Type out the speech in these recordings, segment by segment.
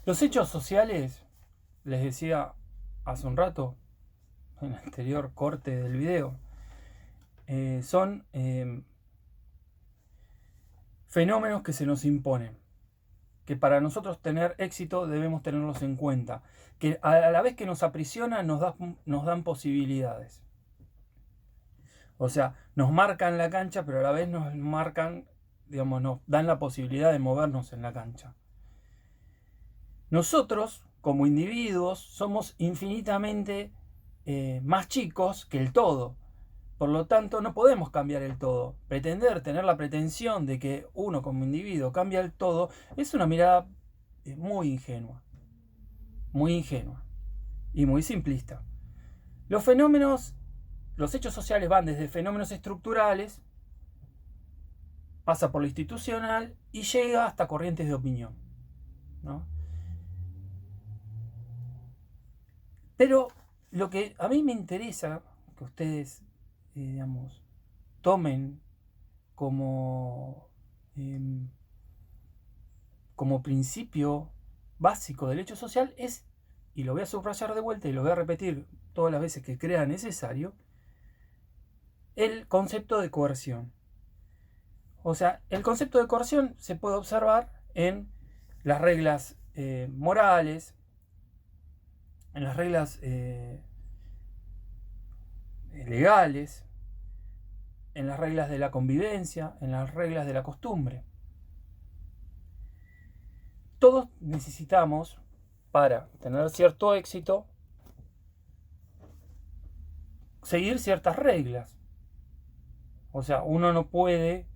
Los hechos sociales, les decía hace un rato, en el anterior corte del video, son fenómenos que se nos imponen, que para nosotros tener éxito debemos tenerlos en cuenta, que a la vez que nos aprisionan nos dan posibilidades. O sea, nos marcan la cancha, pero a la vez nos marcan, digamos, nos dan la posibilidad de movernos en la cancha. Nosotros, como individuos, somos infinitamente más chicos que el todo. Por lo tanto, no podemos cambiar el todo. Pretender, tener la pretensión de que uno como individuo cambia el todo, es una mirada muy ingenua y muy simplista. Los fenómenos, los hechos sociales van desde fenómenos estructurales, pasa por lo institucional y llega hasta corrientes de opinión, ¿no? Pero lo que a mí me interesa que ustedes, digamos, tomen como, como principio básico del hecho social es, y lo voy a subrayar de vuelta y lo voy a repetir todas las veces que crea necesario, el concepto de coerción. O sea, el concepto de coerción se puede observar en las reglas morales, en las reglas legales, en las reglas de la convivencia, en las reglas de la costumbre. Todos necesitamos, para tener cierto éxito, seguir ciertas reglas. O sea, uno no puede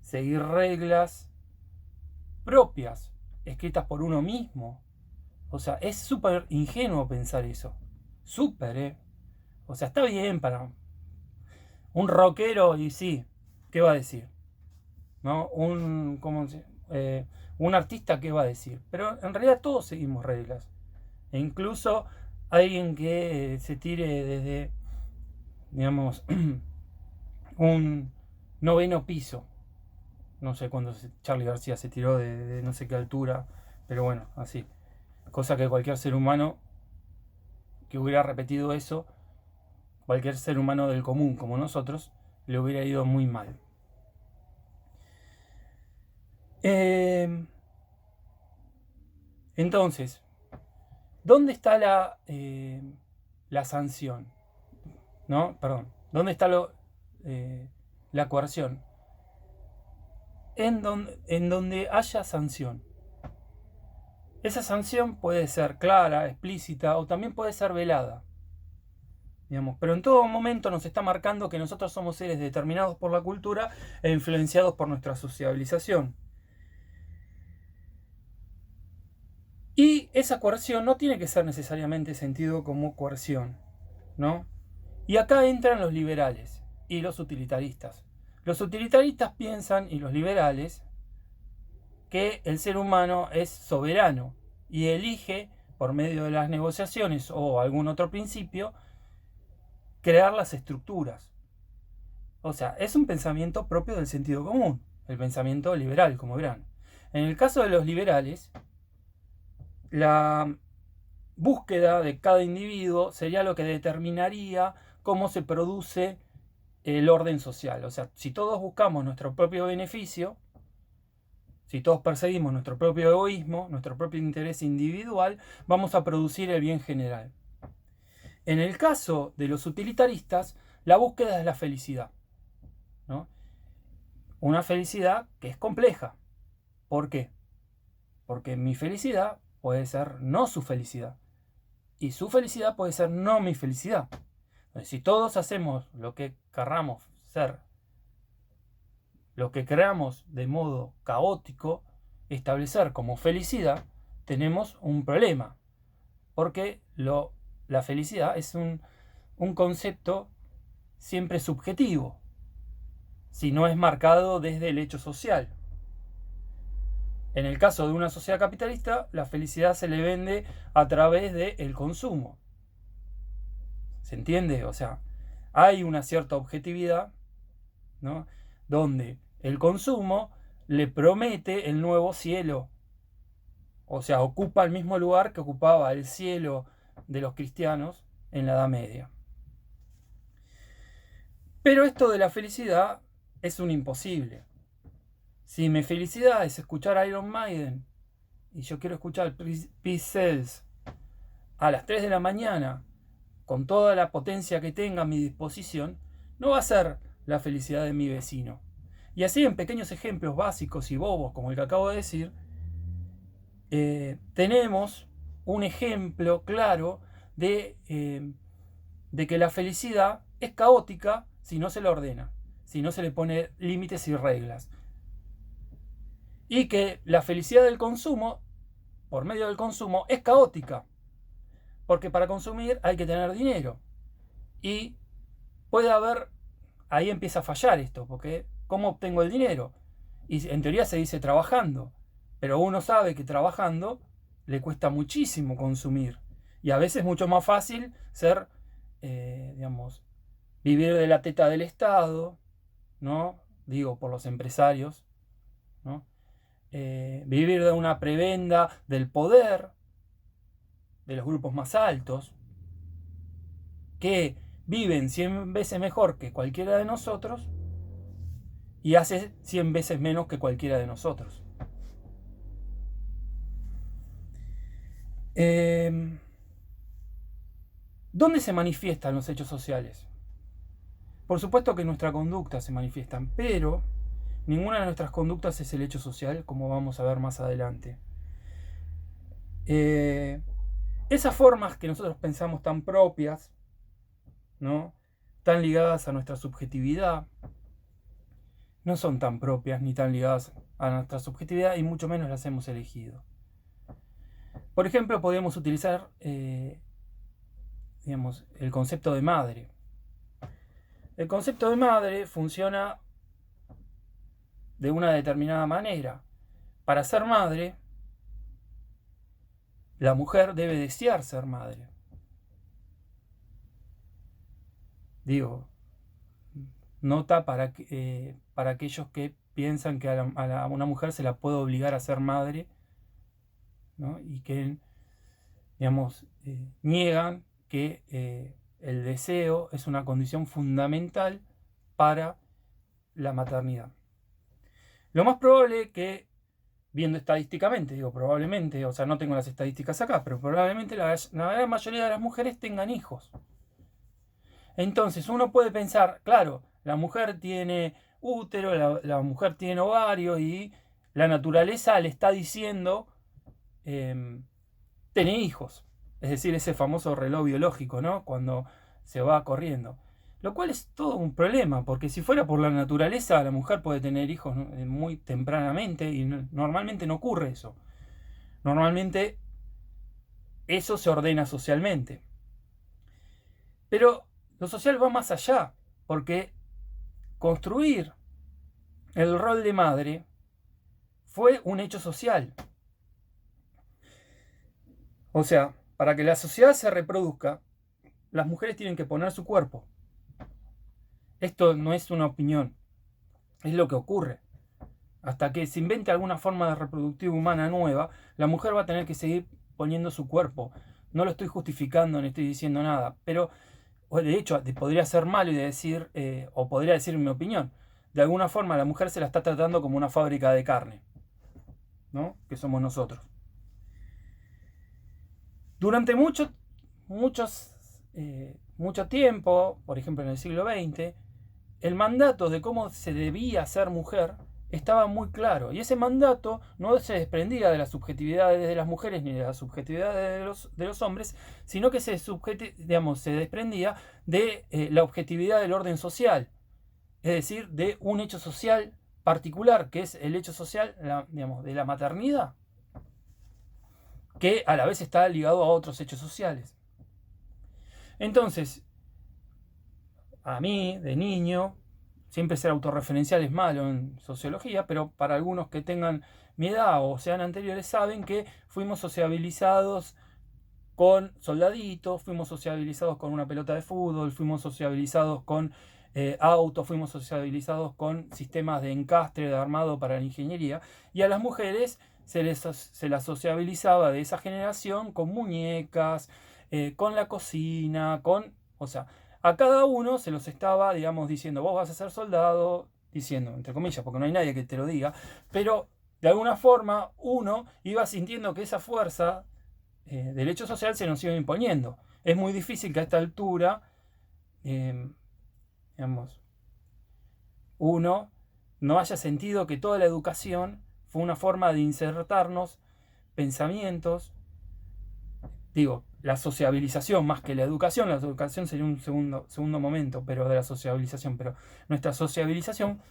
seguir reglas propias, escritas por uno mismo. O sea, es súper ingenuo pensar eso. Súper, O sea, está bien para un rockero y sí, ¿qué va a decir? ¿No? Un artista, ¿qué va a decir? Pero en realidad todos seguimos reglas. E incluso alguien que se tire desde, digamos, un noveno piso. No sé cuándo Charlie García se tiró de no sé qué altura, pero bueno, así. Cosa que cualquier ser humano que hubiera repetido eso, cualquier ser humano del común como nosotros, le hubiera ido muy mal. Entonces, ¿dónde está la sanción? ¿No? Perdón. ¿Dónde está la coerción? En donde haya sanción. Esa sanción puede ser clara, explícita o también puede ser velada. Digamos, pero en todo momento nos está marcando que nosotros somos seres determinados por la cultura e influenciados por nuestra sociabilización. Y esa coerción no tiene que ser necesariamente sentido como coerción, ¿no? Y acá entran los liberales y los utilitaristas. Los utilitaristas piensan, y los liberales, que el ser humano es soberano y elige, por medio de las negociaciones o algún otro principio, crear las estructuras. O sea, es un pensamiento propio del sentido común, el pensamiento liberal, como verán. En el caso de los liberales, la búsqueda de cada individuo sería lo que determinaría cómo se produce el orden social. O sea, si todos buscamos nuestro propio beneficio, si todos perseguimos nuestro propio egoísmo, nuestro propio interés individual, vamos a producir el bien general. En el caso de los utilitaristas, la búsqueda es la felicidad, ¿no? Una felicidad que es compleja. ¿Por qué? Porque mi felicidad puede ser no su felicidad. Y su felicidad puede ser no mi felicidad. Entonces, si todos hacemos lo que querramos ser, lo que creamos de modo caótico, establecer como felicidad, tenemos un problema. Porque la felicidad es un concepto siempre subjetivo, si no es marcado desde el hecho social. En el caso de una sociedad capitalista, la felicidad se le vende a través del consumo. ¿Se entiende? O sea, hay una cierta objetividad, ¿no? Donde el consumo le promete el nuevo cielo O sea, ocupa el mismo lugar que ocupaba el cielo de los cristianos en la Edad Media. Pero esto de la felicidad es un imposible. Si mi felicidad es escuchar a Iron Maiden y yo quiero escuchar Peace Cells a las 3 de la mañana con toda la potencia que tenga a mi disposición, no va a ser la felicidad de mi vecino. Y así, en pequeños ejemplos básicos y bobos como el que acabo de decir, tenemos un ejemplo claro de que la felicidad es caótica si no se la ordena, si no se le pone límites y reglas. Y que la felicidad del consumo, por medio del consumo, es caótica. Porque para consumir hay que tener dinero. Y puede haber, ahí empieza a fallar esto, porque ¿cómo obtengo el dinero? Y en teoría se dice trabajando, pero uno sabe que trabajando le cuesta muchísimo consumir. Y a veces es mucho más fácil ser, vivir de la teta del Estado, ¿no? Digo, por los empresarios, ¿no? Vivir de una prebenda del poder, de los grupos más altos, que viven 100 veces mejor que cualquiera de nosotros y hace 100 veces menos que cualquiera de nosotros. ¿Dónde se manifiestan los hechos sociales? Por supuesto que en nuestra conducta se manifiestan, pero ninguna de nuestras conductas es el hecho social, como vamos a ver más adelante. Esas formas que nosotros pensamos tan propias, ¿no?, tan ligadas a nuestra subjetividad, no son tan propias ni tan ligadas a nuestra subjetividad y mucho menos las hemos elegido. Por ejemplo, podemos utilizar el concepto de madre. El concepto de madre funciona de una determinada manera. Para ser madre, la mujer debe desear ser madre. Digo, nota para aquellos que piensan que a una mujer se la puede obligar a ser madre, ¿no? Y que, niegan que el deseo es una condición fundamental para la maternidad. Lo más probable que, viendo estadísticamente, digo probablemente, o sea, no tengo las estadísticas acá, pero probablemente la gran mayoría de las mujeres tengan hijos. Entonces uno puede pensar, claro, la mujer tiene útero, la mujer tiene ovario y la naturaleza le está diciendo, tener hijos. Es decir, ese famoso reloj biológico, ¿no?, cuando se va corriendo. Lo cual es todo un problema, porque si fuera por la naturaleza, la mujer puede tener hijos muy tempranamente y normalmente no ocurre eso. Normalmente eso se ordena socialmente. Pero lo social va más allá, porque construir el rol de madre fue un hecho social. O sea, para que la sociedad se reproduzca, las mujeres tienen que poner su cuerpo. Esto no es una opinión, es lo que ocurre. Hasta que se invente alguna forma de reproductiva humana nueva, la mujer va a tener que seguir poniendo su cuerpo. No lo estoy justificando, no estoy diciendo nada, pero de hecho podría ser malo y decir, o podría decir mi opinión, de alguna forma la mujer se la está tratando como una fábrica de carne, ¿no?, que somos nosotros. Durante mucho tiempo, por ejemplo en el siglo XX, el mandato de cómo se debía ser mujer estaba muy claro. Y ese mandato no se desprendía de las subjetividades de las mujeres ni de las subjetividades de los hombres, sino que se desprendía de la objetividad del orden social. Es decir, de un hecho social particular, que es el hecho social, de la maternidad, que a la vez está ligado a otros hechos sociales. Entonces, a mí, de niño, siempre ser autorreferencial es malo en sociología, pero para algunos que tengan mi edad o sean anteriores saben que fuimos sociabilizados con soldaditos, fuimos sociabilizados con una pelota de fútbol, fuimos sociabilizados con autos, fuimos sociabilizados con sistemas de encastre, de armado para la ingeniería, y a las mujeres se la sociabilizaba de esa generación con muñecas, con la cocina, o sea, a cada uno se los estaba, digamos, diciendo, vos vas a ser soldado, diciendo, entre comillas, porque no hay nadie que te lo diga, pero de alguna forma uno iba sintiendo que esa fuerza del hecho social se nos iba imponiendo. Es muy difícil que a esta altura, digamos, uno no haya sentido que toda la educación fue una forma de insertarnos pensamientos, digo, la sociabilización más que la educación sería un segundo momento, pero de la sociabilización, pero nuestra sociabilización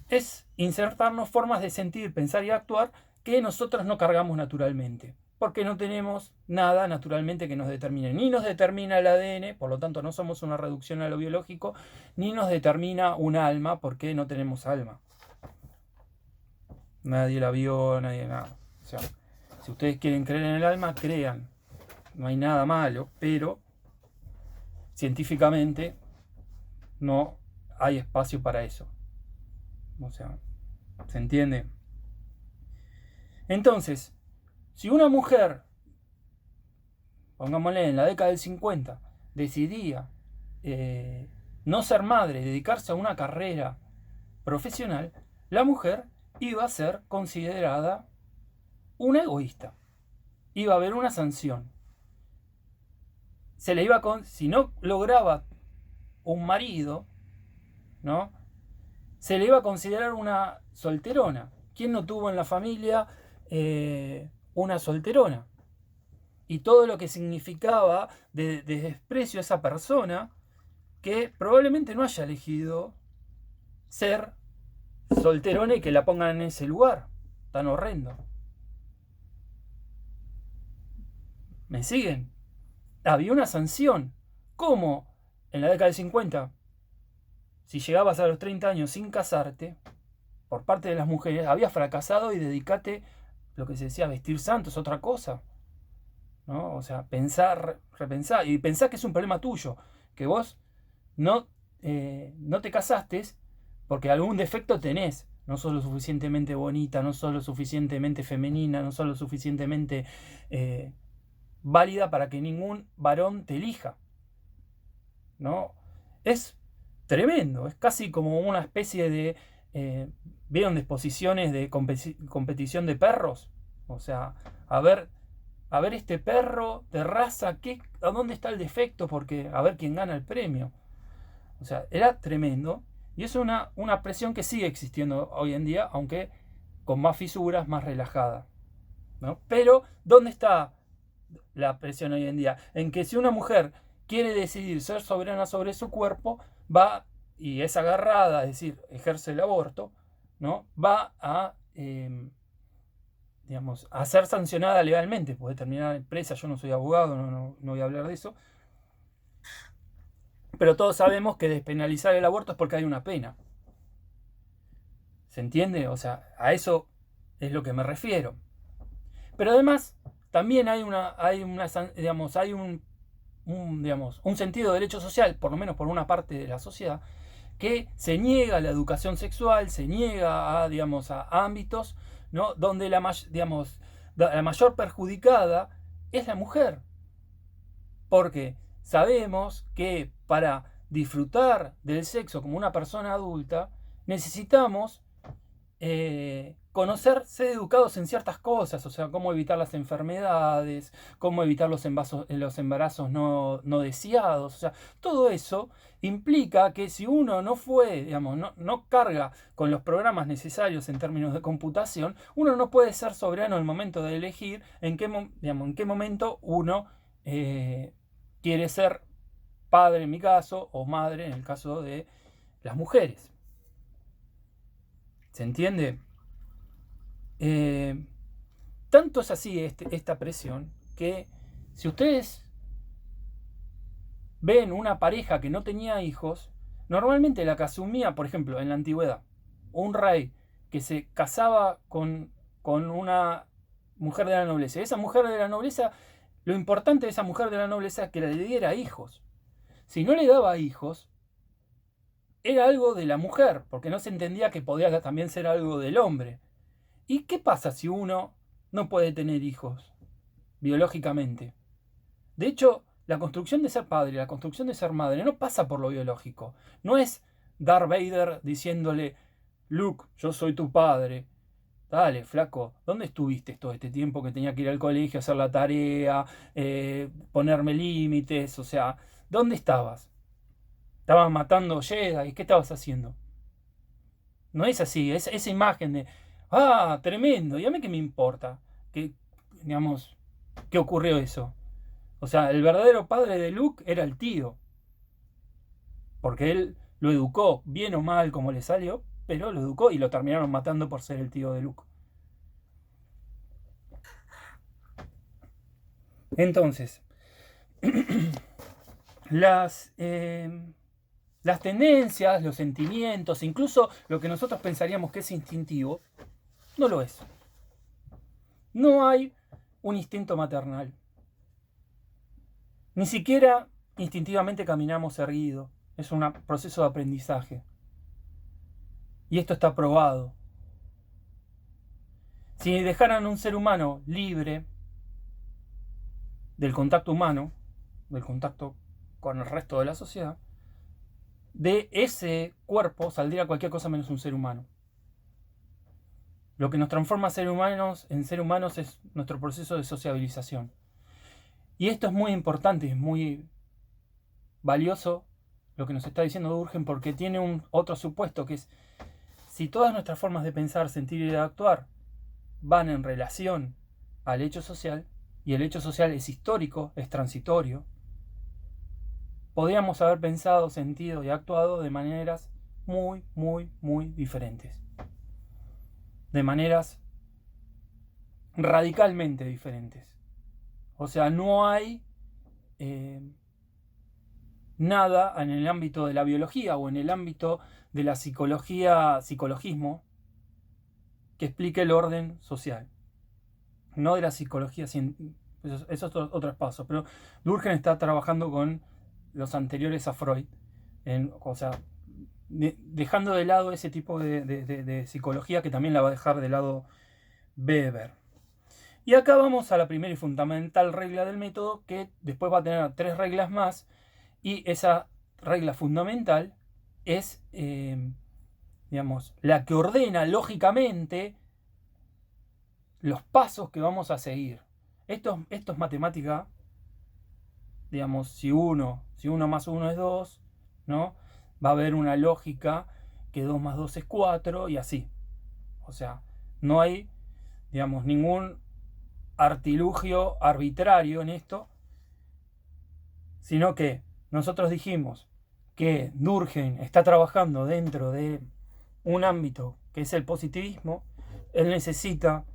es insertarnos formas de sentir, pensar y actuar que nosotros no cargamos naturalmente, porque no tenemos nada naturalmente que nos determine. Ni nos determina el ADN, por lo tanto no somos una reducción a lo biológico, ni nos determina un alma, porque no tenemos alma. Nadie la vio, nadie nada. O sea, si ustedes quieren creer en el alma, crean. No hay nada malo, pero científicamente no hay espacio para eso. O sea, ¿se entiende? Entonces, si una mujer, pongámosle en la década del 50, decidía no ser madre, dedicarse a una carrera profesional, la mujer iba a ser considerada una egoísta. Iba a haber una sanción. Se le iba si no lograba un marido, ¿no? Se le iba a considerar una solterona. ¿Quién no tuvo en la familia una solterona? Y todo lo que significaba de desprecio a esa persona que probablemente no haya elegido ser solterona y que la pongan en ese lugar tan horrendo. ¿Me siguen? Había una sanción. ¿Cómo en la década del 50, si llegabas a los 30 años sin casarte, por parte de las mujeres, habías fracasado y dedicate, lo que se decía, vestir santo, es otra cosa, ¿no? O sea, pensar, repensar, y pensar que es un problema tuyo, que vos no te casaste porque algún defecto tenés, no sos lo suficientemente bonita, no sos lo suficientemente femenina, no sos lo suficientemente válida para que ningún varón te elija, ¿no? Es tremendo, es casi como una especie de ¿vieron exposiciones de competición de perros? O sea, a ver este perro de raza, ¿a dónde está el defecto? Porque a ver quién gana el premio. O sea, era tremendo. Y es una presión que sigue existiendo hoy en día, aunque con más fisuras, más relajada, ¿no? Pero, ¿dónde está la presión hoy en día? En que si una mujer quiere decidir ser soberana sobre su cuerpo, va y es agarrada, es decir, ejerce el aborto, ¿no? Va a, digamos, a ser sancionada legalmente, puede terminar presa. Yo no soy abogado, no voy a hablar de eso, pero todos sabemos que despenalizar el aborto es porque hay una pena. ¿Se entiende? O sea, a eso es lo que me refiero. Pero además, también hay un sentido de derecho social, por lo menos por una parte de la sociedad, que se niega a la educación sexual, se niega a ámbitos, ¿no? Donde la mayor perjudicada es la mujer. Porque sabemos que para disfrutar del sexo como una persona adulta, necesitamos conocer, ser educados en ciertas cosas, o sea, cómo evitar las enfermedades, cómo evitar los embarazos no deseados, o sea, todo eso implica que si uno no fue, digamos, no carga con los programas necesarios en términos de computación, uno no puede ser soberano en el momento de elegir en qué momento uno quiere ser padre en mi caso, o madre en el caso de las mujeres. ¿Se entiende? Tanto es así esta presión que si ustedes ven una pareja que no tenía hijos, normalmente la que asumía, por ejemplo, en la antigüedad, un rey que se casaba con una mujer de la nobleza. Esa mujer de la nobleza, lo importante de esa mujer de la nobleza es que le diera hijos. Si no le daba hijos, era algo de la mujer, porque no se entendía que podía también ser algo del hombre. ¿Y qué pasa si uno no puede tener hijos biológicamente? De hecho, la construcción de ser padre, la construcción de ser madre, no pasa por lo biológico. No es Darth Vader diciéndole, Luke, yo soy tu padre. Dale, flaco, ¿dónde estuviste todo este tiempo que tenía que ir al colegio, hacer la tarea, ponerme límites? O sea, ¿dónde estabas? ¿Estabas matando Jedi? ¿Qué estabas haciendo? No es así, es esa imagen de, tremendo, y a mí qué me importa, que, digamos, ¿qué ocurrió eso? O sea, el verdadero padre de Luke era el tío, porque él lo educó, bien o mal como le salió, pero lo educó y lo terminaron matando por ser el tío de Luke. Entonces, las tendencias, los sentimientos, incluso lo que nosotros pensaríamos que es instintivo, no lo es. No hay un instinto maternal. Ni siquiera instintivamente caminamos erguidos. Es un proceso de aprendizaje. Y esto está probado. Si dejaran un ser humano libre del contacto humano, del contacto con el resto de la sociedad, de ese cuerpo saldría cualquier cosa menos un ser humano. Lo que nos transforma en ser humanos es nuestro proceso de sociabilización. Y esto es muy importante, es muy valioso lo que nos está diciendo Durkheim, porque tiene un otro supuesto, que es, si todas nuestras formas de pensar, sentir y de actuar van en relación al hecho social, y el hecho social es histórico, es transitorio, podríamos haber pensado, sentido y actuado de maneras muy, muy, muy diferentes. De maneras radicalmente diferentes. O sea, no hay nada en el ámbito de la biología o en el ámbito de la psicologismo, que explique el orden social. No de la psicología científica. Eso es otro espacio. Pero Durkheim está trabajando con los anteriores a Freud. O sea, dejando de lado ese tipo de psicología, que también la va a dejar de lado Weber. Y acá vamos a la primera y fundamental regla del método, que después va a tener 3 reglas más. Y esa regla fundamental es, digamos, la que ordena lógicamente los pasos que vamos a seguir. Esto es matemática, digamos, si 1 más 1 es 2, ¿no? Va a haber una lógica que 2 más 2 es 4 y así. O sea, no hay, digamos, ningún artilugio arbitrario en esto, sino que nosotros dijimos que Durkheim está trabajando dentro de un ámbito que es el positivismo. Él necesita,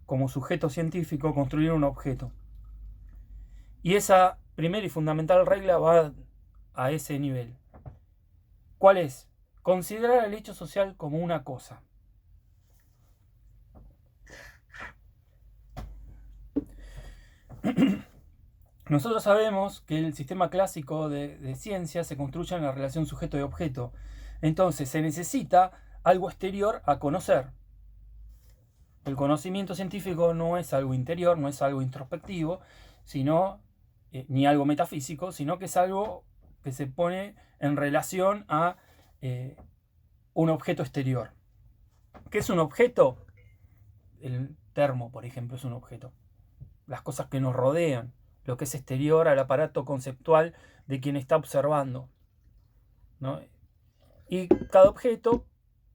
como sujeto científico, construir un objeto. Y esa primera y fundamental regla va a ese nivel. ¿Cuál es? Considerar el hecho social como una cosa. Nosotros sabemos que el sistema clásico de ciencia se construye en la relación sujeto y objeto. Entonces se necesita algo exterior a conocer. El conocimiento científico no es algo interior, no es algo introspectivo, sino ni algo metafísico, sino que es algo que se pone en relación a un objeto exterior. ¿Qué es un objeto? El termo, por ejemplo, es un objeto. Las cosas que nos rodean, lo que es exterior al aparato conceptual de quien está observando, ¿no? Y cada objeto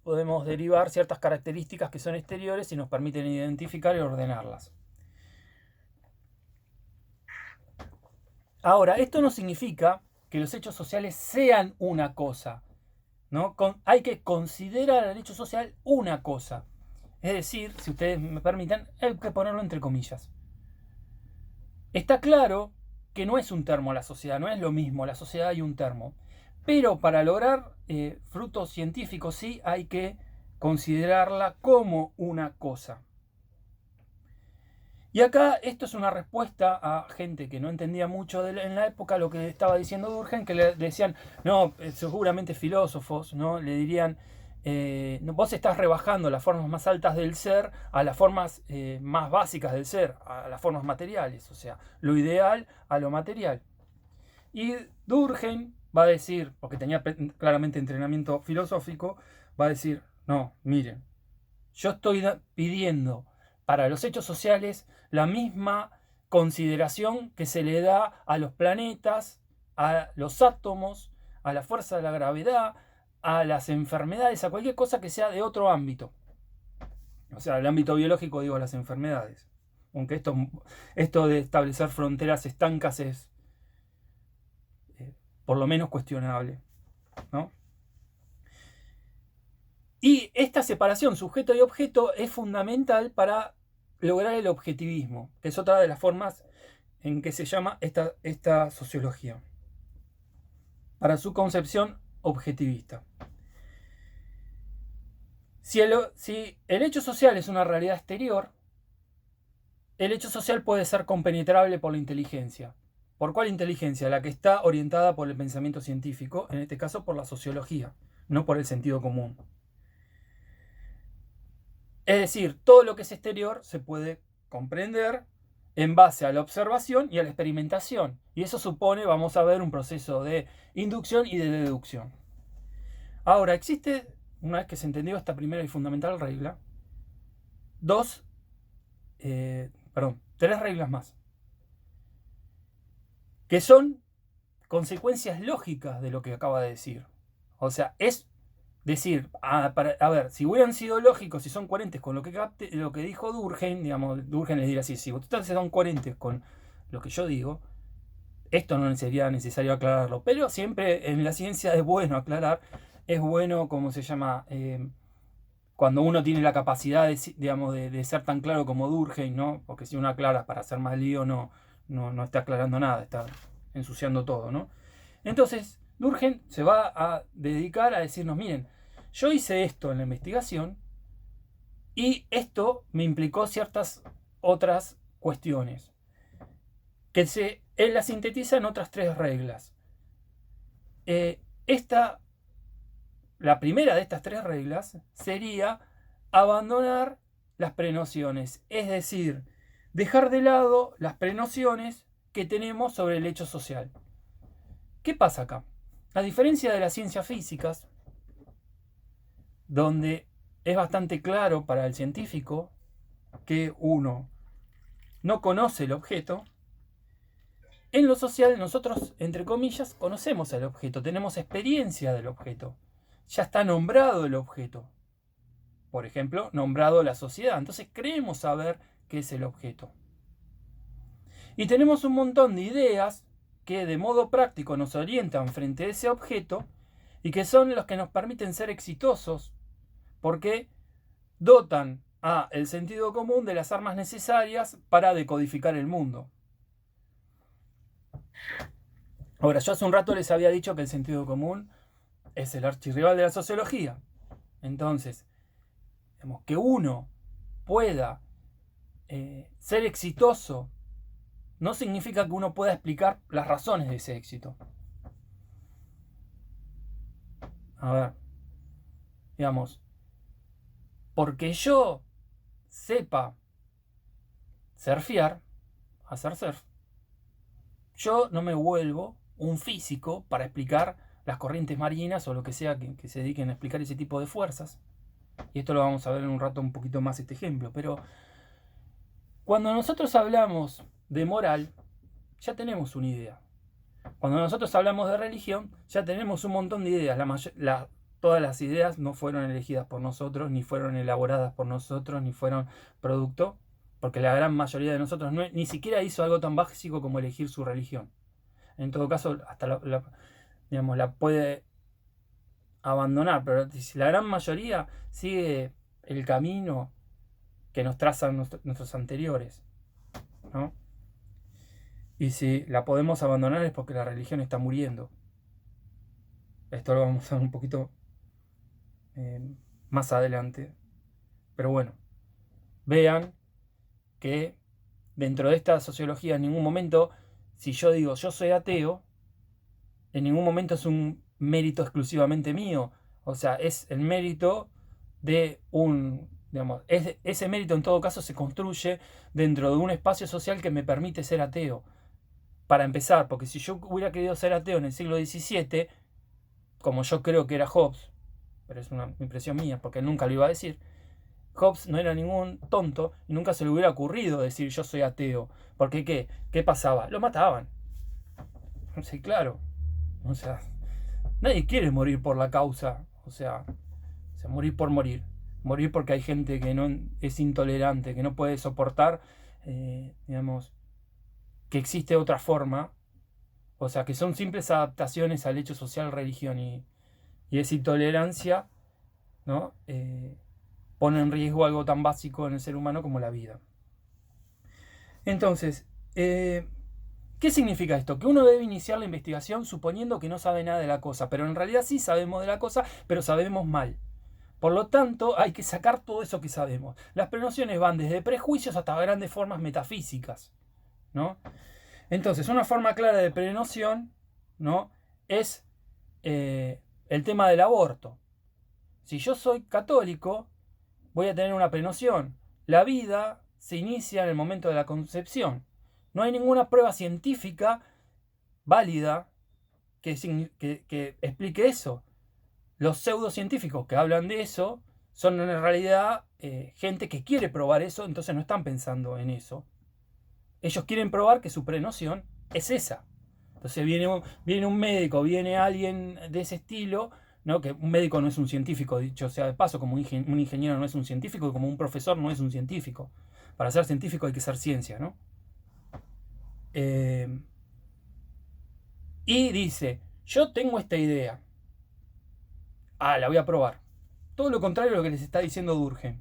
podemos derivar ciertas características que son exteriores y nos permiten identificar y ordenarlas. Ahora, esto no significa que los hechos sociales sean una cosa, ¿no? Hay que considerar el hecho social una cosa. Es decir, si ustedes me permiten, hay que ponerlo entre comillas. Está claro que no es un termo la sociedad, no es lo mismo la sociedad y un termo. Pero para lograr frutos científicos sí hay que considerarla como una cosa. Y acá esto es una respuesta a gente que no entendía mucho en la época lo que estaba diciendo Durkheim, que le decían, no, seguramente filósofos, ¿no? Le dirían, vos estás rebajando las formas más altas del ser a las formas más básicas del ser, a las formas materiales, o sea, lo ideal a lo material. Y Durkheim va a decir, porque tenía claramente entrenamiento filosófico, va a decir, no, miren, yo estoy pidiendo para los hechos sociales la misma consideración que se le da a los planetas, a los átomos, a la fuerza de la gravedad, a las enfermedades, a cualquier cosa que sea de otro ámbito. O sea, el ámbito biológico, digo, las enfermedades. Aunque esto de establecer fronteras estancas es por lo menos cuestionable, ¿no? Y esta separación sujeto y objeto es fundamental para lograr el objetivismo, que es otra de las formas en que se llama esta sociología, para su concepción objetivista. Si el hecho social es una realidad exterior, el hecho social puede ser compenetrable por la inteligencia. ¿Por cuál inteligencia? La que está orientada por el pensamiento científico, en este caso por la sociología, no por el sentido común. Es decir, todo lo que es exterior se puede comprender en base a la observación y a la experimentación. Y eso supone, vamos a ver, un proceso de inducción y de deducción. Ahora, existe, una vez que se entendió esta primera y fundamental regla, tres reglas más, que son consecuencias lógicas de lo que acaba de decir. O sea, es decir, a ver, si hubieran sido lógicos, si son coherentes con lo que dijo Durkheim, digamos, Durkheim les dirá así, si ustedes son coherentes con lo que yo digo, esto no sería necesario aclararlo, pero siempre en la ciencia es bueno aclarar, es bueno, ¿cómo se llama? Cuando uno tiene la capacidad de ser tan claro como Durkheim, ¿no? Porque si uno aclara para hacer más lío, no está aclarando nada, está ensuciando todo, ¿no? Entonces, Durkheim se va a dedicar a decirnos, miren, yo hice esto en la investigación y esto me implicó ciertas otras cuestiones que él las sintetiza en otras tres reglas. La primera de estas tres reglas sería abandonar las prenociones, es decir, dejar de lado las prenociones que tenemos sobre el hecho social. ¿Qué pasa acá? A diferencia de las ciencias físicas, donde es bastante claro para el científico que uno no conoce el objeto, en lo social nosotros, entre comillas, conocemos el objeto, tenemos experiencia del objeto. Ya está nombrado el objeto. Por ejemplo, nombrado la sociedad. Entonces creemos saber qué es el objeto. Y tenemos un montón de ideas que de modo práctico nos orientan frente a ese objeto y que son los que nos permiten ser exitosos porque dotan a el sentido común de las armas necesarias para decodificar el mundo. Ahora, yo hace un rato les había dicho que el sentido común es el archirrival de la sociología. Entonces, que uno pueda ser exitoso no significa que uno pueda explicar las razones de ese éxito. A ver, digamos, porque yo sepa surfear, hacer surf, yo no me vuelvo un físico para explicar las corrientes marinas o lo que sea que se dediquen a explicar ese tipo de fuerzas. Y esto lo vamos a ver en un rato un poquito más este ejemplo. Pero cuando nosotros hablamos de moral, ya tenemos una idea. Cuando nosotros hablamos de religión, ya tenemos un montón de ideas. Todas las ideas no fueron elegidas por nosotros, ni fueron elaboradas por nosotros, ni fueron producto, porque la gran mayoría de nosotros ni siquiera hizo algo tan básico como elegir su religión. En todo caso, hasta la puede abandonar, pero la gran mayoría sigue el camino que nos trazan nuestros anteriores, ¿no? Y si la podemos abandonar es porque la religión está muriendo. Esto lo vamos a ver un poquito más adelante. Pero bueno, vean que dentro de esta sociología en ningún momento, si yo digo yo soy ateo, en ningún momento es un mérito exclusivamente mío O sea, es el mérito de digamos, ese mérito en todo caso se construye dentro de un espacio social que me permite ser ateo. Para empezar, porque si yo hubiera querido ser ateo en el siglo XVII, como yo creo que era Hobbes, pero es una impresión mía, porque nunca lo iba a decir, Hobbes no era ningún tonto y nunca se le hubiera ocurrido decir yo soy ateo. Porque ¿qué pasaba? Lo mataban. Sí, claro. O sea, nadie quiere morir por la causa. O sea, morir por morir. Morir porque hay gente que no es intolerante, que no puede soportar, digamos, que existe otra forma. O sea, que son simples adaptaciones al hecho social, religión y esa intolerancia, ¿no? Pone en riesgo algo tan básico en el ser humano como la vida. Entonces, ¿qué significa esto? Que uno debe iniciar la investigación suponiendo que no sabe nada de la cosa, pero en realidad sí sabemos de la cosa, pero sabemos mal. Por lo tanto, hay que sacar todo eso que sabemos. Las prenociones van desde prejuicios hasta grandes formas metafísicas, ¿no? Entonces, una forma clara de prenoción, ¿no?, es el tema del aborto. Si yo soy católico, voy a tener una prenoción. La vida se inicia en el momento de la concepción. No hay ninguna prueba científica válida que explique eso. Los pseudocientíficos que hablan de eso son en realidad gente que quiere probar eso, entonces no están pensando en eso. Ellos quieren probar que su prenoción es esa. Entonces viene un médico, viene alguien de ese estilo, ¿no? Que un médico no es un científico, dicho sea de paso, como un ingeniero no es un científico, y como un profesor no es un científico. Para ser científico hay que ser ciencia, ¿no? Y dice, yo tengo esta idea. La voy a probar. Todo lo contrario a lo que les está diciendo Durkheim.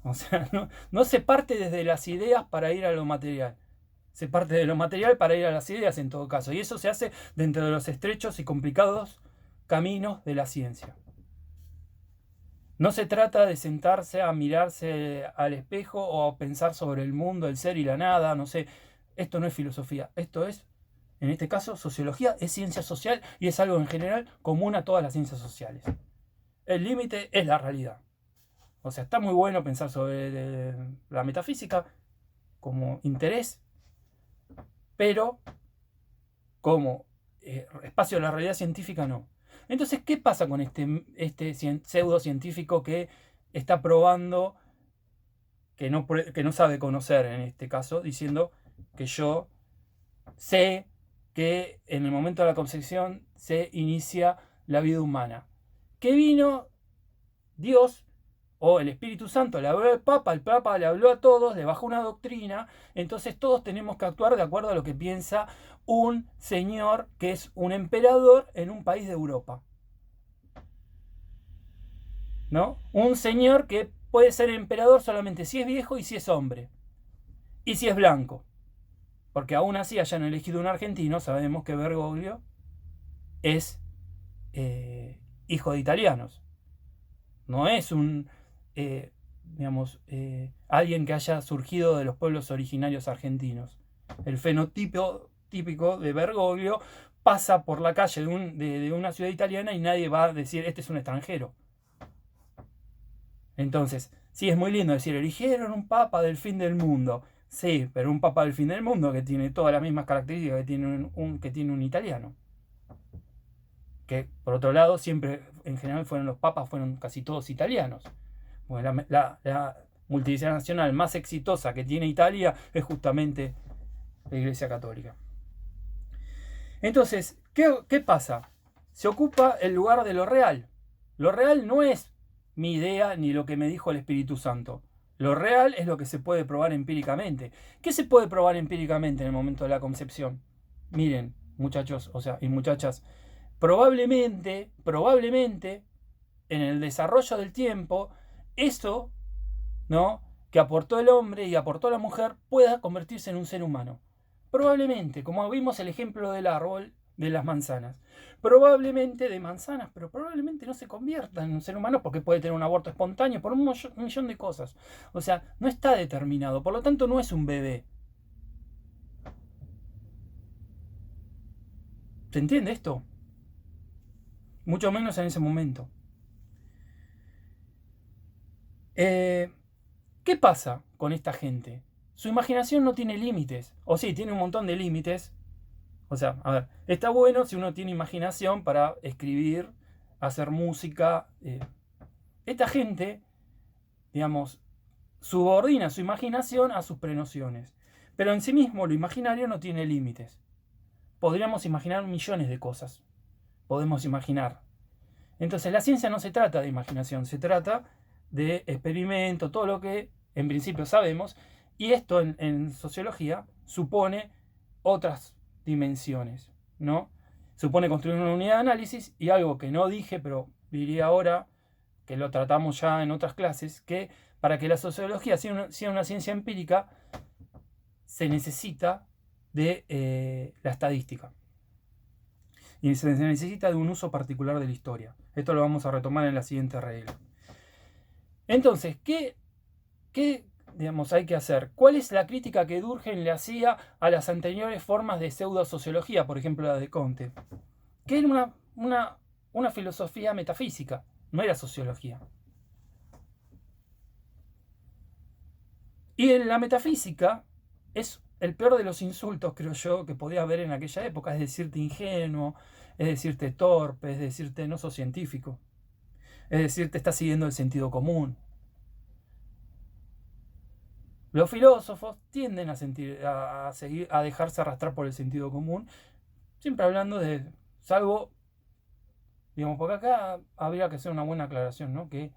O sea, no se parte desde las ideas para ir a lo material. Se parte de lo material para ir a las ideas en todo caso. Y eso se hace dentro de los estrechos y complicados caminos de la ciencia. No se trata de sentarse a mirarse al espejo o a pensar sobre el mundo, el ser y la nada, no sé. Esto no es filosofía, esto es, en este caso, sociología, es ciencia social y es algo en general común a todas las ciencias sociales. El límite es la realidad. O sea, está muy bueno pensar sobre la metafísica como interés, pero como espacio de la realidad científica no. Entonces, ¿qué pasa con este pseudocientífico que está probando que no sabe conocer en este caso, diciendo que yo sé que en el momento de la concepción se inicia la vida humana? Que vino Dios o el Espíritu Santo, le habló al Papa, el Papa le habló a todos, le bajó una doctrina, entonces todos tenemos que actuar de acuerdo a lo que piensa un señor que es un emperador en un país de Europa. ¿No? Un señor que puede ser emperador solamente si es viejo y si es hombre. Y si es blanco. Porque aún así hayan elegido un argentino, sabemos que Bergoglio es hijo de italianos. No es un, digamos, alguien que haya surgido de los pueblos originarios argentinos. El fenotipo típico de Bergoglio pasa por la calle de una ciudad italiana y nadie va a decir, este es un extranjero. Entonces, sí, es muy lindo decir, eligieron un papa del fin del mundo. Sí, pero un papa del fin del mundo que tiene todas las mismas características que tiene un italiano. Que, por otro lado, siempre, en general, los papas fueron casi todos italianos. Bueno, la multinacional más exitosa que tiene Italia es justamente la Iglesia Católica. Entonces, ¿qué pasa? Se ocupa el lugar de lo real. Lo real no es mi idea ni lo que me dijo el Espíritu Santo. Lo real es lo que se puede probar empíricamente. ¿Qué se puede probar empíricamente en el momento de la concepción? Miren, muchachos, y muchachas, probablemente, en el desarrollo del tiempo, eso, ¿no?, que aportó el hombre y aportó la mujer pueda convertirse en un ser humano. Probablemente, como vimos el ejemplo del árbol de las manzanas. Probablemente de manzanas, pero probablemente no se convierta en un ser humano porque puede tener un aborto espontáneo por un millón de cosas. O sea, no está determinado, por lo tanto no es un bebé. ¿Se entiende esto? mucho menos en ese momento. ¿Qué pasa con esta gente? Su imaginación no tiene límites, o sí, tiene un montón de límites. O sea, a ver, está bueno si uno tiene imaginación para escribir, hacer música. Esta gente, digamos, subordina su imaginación a sus prenociones. Pero en sí mismo lo imaginario no tiene límites. Podríamos imaginar millones de cosas. Podemos imaginar. Entonces la ciencia no se trata de imaginación, se trata de experimento, todo lo que en principio sabemos. Y esto en sociología supone otras dimensiones, ¿no? Supone construir una unidad de análisis y algo que no dije, pero diría ahora, que lo tratamos ya en otras clases, que para que la sociología sea una ciencia empírica, se necesita de la estadística. Y se necesita de un uso particular de la historia. Esto lo vamos a retomar en la siguiente regla. Entonces, ¿qué digamos, hay que hacer? ¿Cuál es la crítica que Durkheim le hacía a las anteriores formas de pseudosociología, por ejemplo la de Comte? Que era una filosofía metafísica, no era sociología. Y en la metafísica es el peor de los insultos, creo yo, que podía haber en aquella época. Es decirte ingenuo, es decirte torpe, es decirte no sos científico. Es decirte estás siguiendo el sentido común. Los filósofos tienden a dejarse arrastrar por el sentido común, siempre hablando de, salvo, digamos, porque acá habría que hacer una buena aclaración, ¿no? Que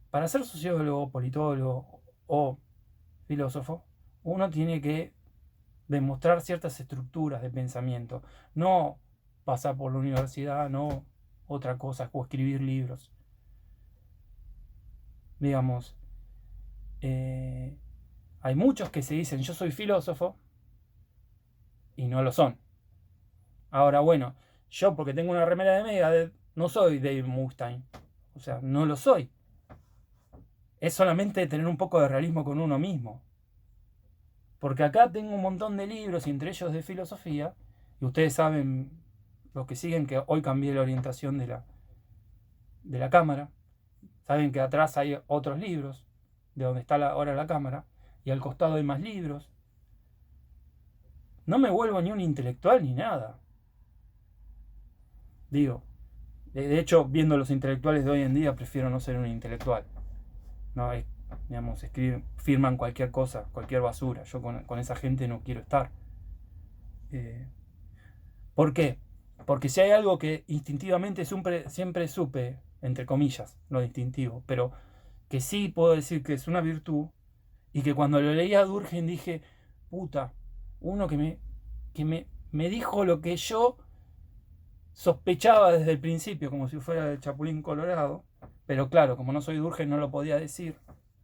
para ser sociólogo, politólogo o filósofo, uno tiene que demostrar ciertas estructuras de pensamiento, no pasar por la universidad, no otra cosa, o escribir libros. Digamos, hay muchos que se dicen yo soy filósofo y no lo son. Ahora, bueno, yo porque tengo una remera de Megadeth no soy Dave Mustaine. O sea, no lo soy. Es solamente tener un poco de realismo con uno mismo. Porque acá tengo un montón de libros, y entre ellos de filosofía, y ustedes saben, los que siguen, que hoy cambié la orientación de la cámara. Saben que atrás hay otros libros, de donde está ahora la cámara, y al costado hay más libros. No me vuelvo ni un intelectual ni nada. Digo, de hecho, viendo los intelectuales de hoy en día, prefiero no ser un intelectual. No, digamos, firman cualquier cosa, cualquier basura. Yo con esa gente no quiero estar. ¿Por qué? Porque si hay algo que instintivamente siempre supe, entre comillas, lo distintivo, pero que sí puedo decir que es una virtud, y que cuando lo leía a Durkheim dije, puta, uno que me dijo lo que yo sospechaba desde el principio, como si fuera el Chapulín Colorado, pero claro, como no soy Durkheim no lo podía decir,